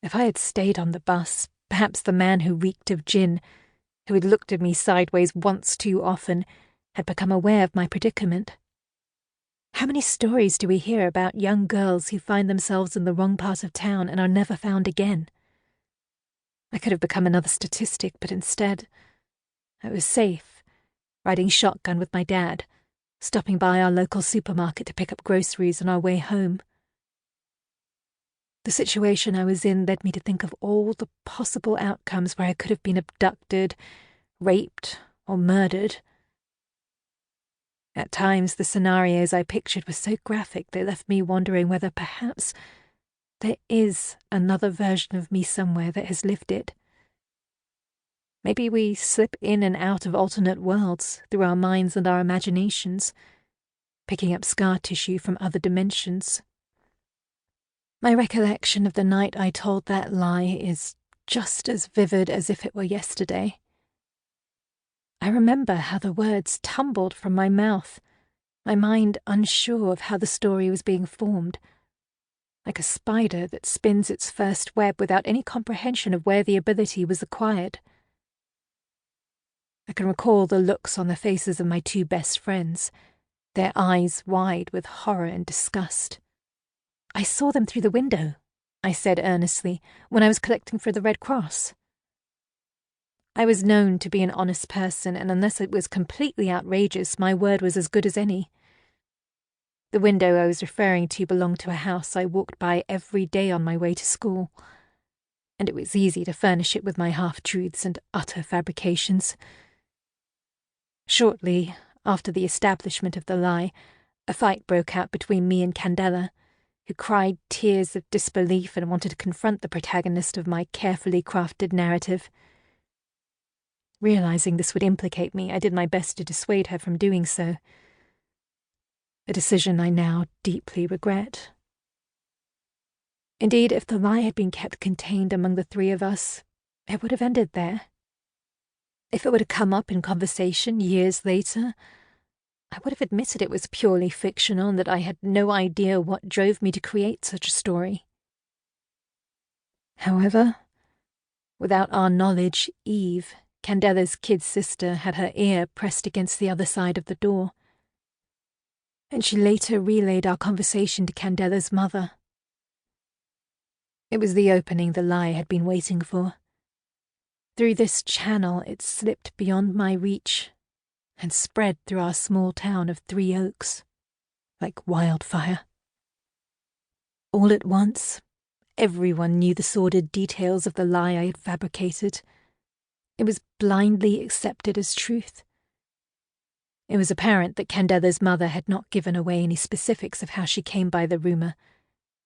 If I had stayed on the bus, perhaps the man who reeked of gin, who had looked at me sideways once too often, had become aware of my predicament. How many stories do we hear about young girls who find themselves in the wrong part of town and are never found again? I could have become another statistic, but instead, I was safe, riding shotgun with my dad, stopping by our local supermarket to pick up groceries on our way home. The situation I was in led me to think of all the possible outcomes where I could have been abducted, raped, or murdered. At times, the scenarios I pictured were so graphic they left me wondering whether perhaps there is another version of me somewhere that has lived it. Maybe we slip in and out of alternate worlds through our minds and our imaginations, picking up scar tissue from other dimensions. My recollection of the night I told that lie is just as vivid as if it were yesterday. I remember how the words tumbled from my mouth, my mind unsure of how the story was being formed, like a spider that spins its first web without any comprehension of where the ability was acquired. I can recall the looks on the faces of my two best friends, their eyes wide with horror and disgust. "I saw them through the window," I said earnestly, "when I was collecting for the Red Cross." I was known to be an honest person, and unless it was completely outrageous, my word was as good as any. The window I was referring to belonged to a house I walked by every day on my way to school, and it was easy to furnish it with my half-truths and utter fabrications. Shortly after the establishment of the lie, a fight broke out between me and Candela, who cried tears of disbelief and wanted to confront the protagonist of my carefully crafted narrative. Realizing this would implicate me, I did my best to dissuade her from doing so, a decision I now deeply regret. Indeed, if the lie had been kept contained among the three of us, it would have ended there. If it were to come up in conversation years later, I would have admitted it was purely fictional and that I had no idea what drove me to create such a story. However, without our knowledge, Eve, Candela's kid sister, had her ear pressed against the other side of the door, and she later relayed our conversation to Candela's mother. It was the opening the lie had been waiting for. Through this channel it slipped beyond my reach and spread through our small town of 3 Oaks, like wildfire. All at once, everyone knew the sordid details of the lie I had fabricated. It was blindly accepted as truth. It was apparent that Candela's mother had not given away any specifics of how she came by the rumor,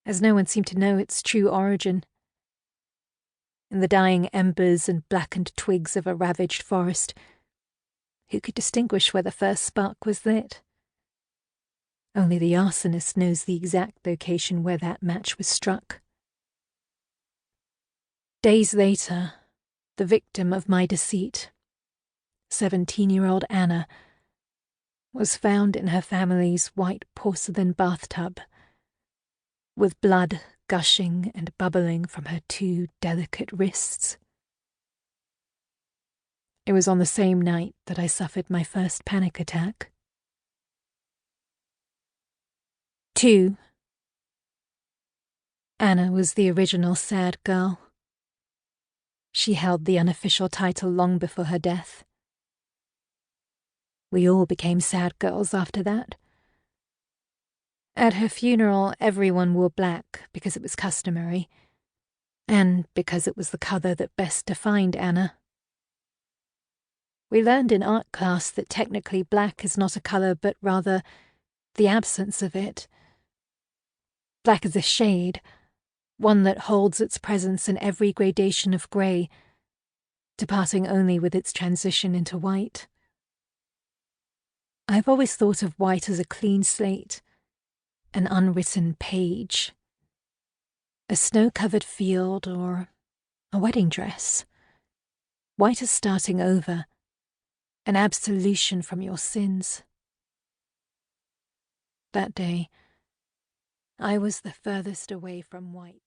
as no one seemed to know its true origin. In the dying embers and blackened twigs of a ravaged forest, who could distinguish where the first spark was lit? Only the arsonist knows the exact location where that match was struck. Days later, the victim of my deceit, 17-year-old Anna, was found in her family's white porcelain bathtub, with blood gushing and bubbling from her 2 delicate wrists. It was on the same night that I suffered my first panic attack. 2. Anna was the original sad girl. She held the unofficial title long before her death. We all became sad girls after that. At her funeral, everyone wore black because it was customary, and because it was the colour that best defined Anna. We learned in art class that technically black is not a colour but rather the absence of it. Black is a shade, one that holds its presence in every gradation of grey, departing only with its transition into white. I've always thought of white as a clean slate, an unwritten page, a snow-covered field or a wedding dress. White is starting over, an absolution from your sins. That day, I was the furthest away from white.